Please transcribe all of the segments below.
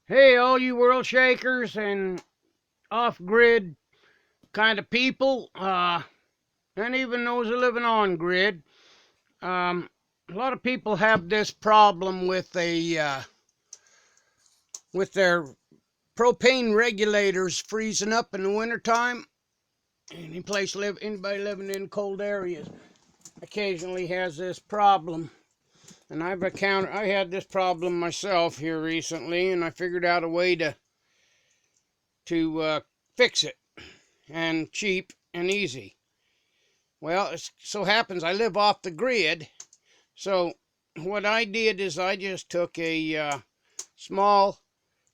Hey, all you world shakers and off-grid kind of people, and even those who living on grid. A lot of people have this problem with their propane regulators freezing up in the wintertime. Anybody living in cold areas occasionally has this problem. And I had this problem myself here recently, and I figured out a way to fix it, and cheap and easy. Well, it so happens I live off the grid, so what I did is I just took a small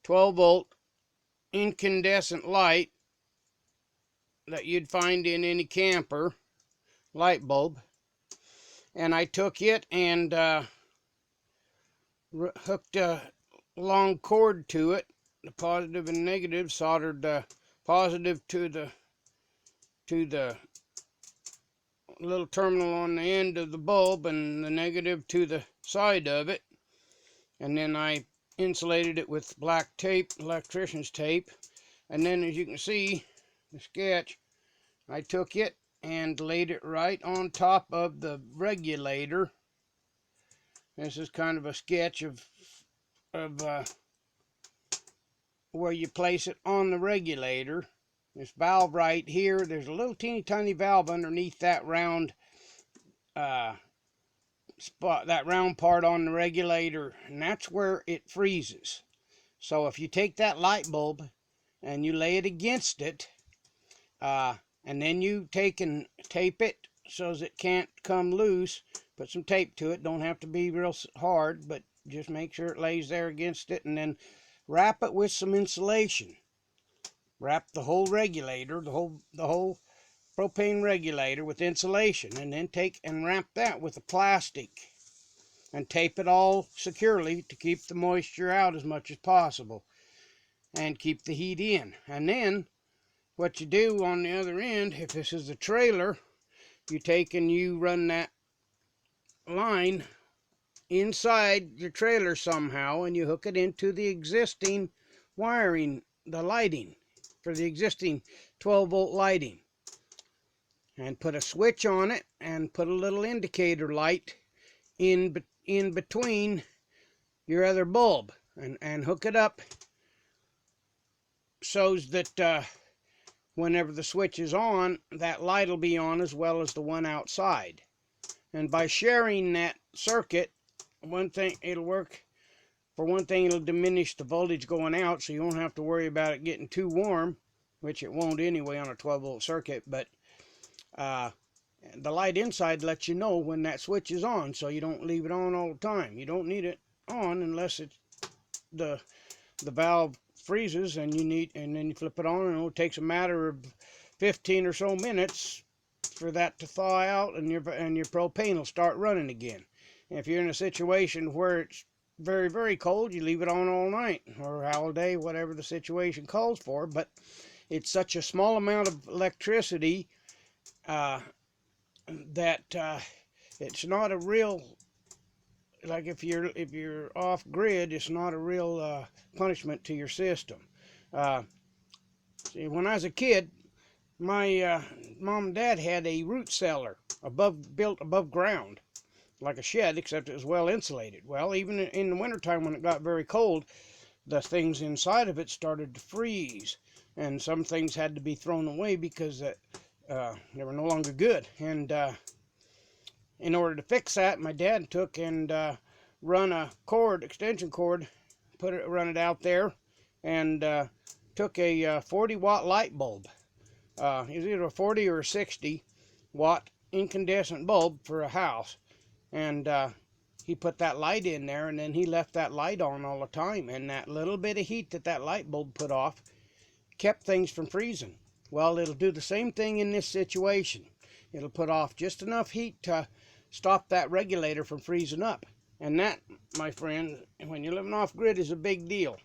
12-volt incandescent light that you'd find in any camper light bulb, and I took it and hooked a long cord to it, the positive and negative, soldered the positive to the little terminal on the end of the bulb and the negative to the side of it, and then I insulated it with black tape, electrician's tape. And then, as you can see the sketch, I took it and laid it right on top of the regulator. This is kind of a sketch of where you place it on the regulator. This valve right here, there's a little teeny tiny valve underneath that round spot, that round part on the regulator, and that's where it freezes. So if you take that light bulb and you lay it against it, and then you take and tape it so as it can't come loose, put some tape to it, don't have to be real hard, but just make sure it lays there against it, and then wrap it with some insulation. Wrap the whole regulator, the whole propane regulator with insulation, and then take and wrap that with a plastic and tape it all securely to keep the moisture out as much as possible and keep the heat in. And then what you do on the other end, if this is the trailer, you take and you run that line inside your trailer somehow, and you hook it into the existing wiring, the lighting for the existing 12-volt lighting, and put a switch on it and put a little indicator light in between your other bulb, and hook it up so that whenever the switch is on, that light will be on as well as the one outside. And by sharing that circuit, one thing it'll work. For one thing, it'll diminish the voltage going out, so you won't have to worry about it getting too warm, which it won't anyway on a 12-volt circuit. But the light inside lets you know when that switch is on, so you don't leave it on all the time. You don't need it on unless it's the valve freezes and then you flip it on, and it takes a matter of 15 or so minutes for that to thaw out, and your propane will start running again. And if you're in a situation where it's very, very cold, you leave it on all night or all day, whatever the situation calls for. But it's such a small amount of electricity that it's not a real, like if you're off grid, it's not a real punishment to your system. See, when I was a kid, my mom and dad had a root cellar built above ground, like a shed, except it was well insulated. Well, even in the wintertime when it got very cold, the things inside of it started to freeze, and some things had to be thrown away because they were no longer good. And in order to fix that, my dad took and run a extension cord, run it out there, and took a 40-watt light bulb. It was either a 40 or a 60-watt incandescent bulb for a house, and he put that light in there, and then he left that light on all the time, and that little bit of heat that light bulb put off kept things from freezing. Well, it'll do the same thing in this situation. It'll put off just enough heat to stop that regulator from freezing up. And that, my friend, when you're living off grid, is a big deal.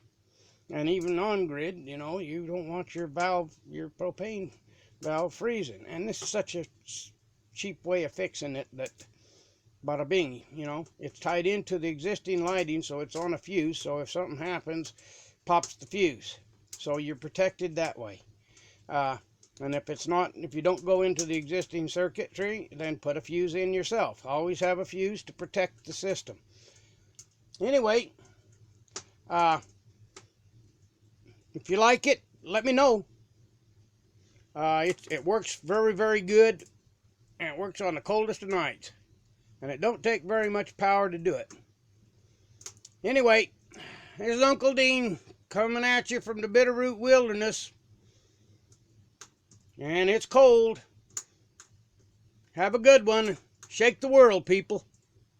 And even on grid, you know, you don't want your propane valve freezing. And this is such a cheap way of fixing it that bada bing, you know, it's tied into the existing lighting, so it's on a fuse. So if something happens, pops the fuse. So you're protected that way. And if you don't go into the existing circuitry, then put a fuse in yourself. Always have a fuse to protect the system. Anyway, if you like it, let me know. It works very, very good, and it works on the coldest of nights. And it don't take very much power to do it. Anyway, here's Uncle Dean coming at you from the Bitterroot Wilderness. And it's cold. Have a good one. Shake the world, people.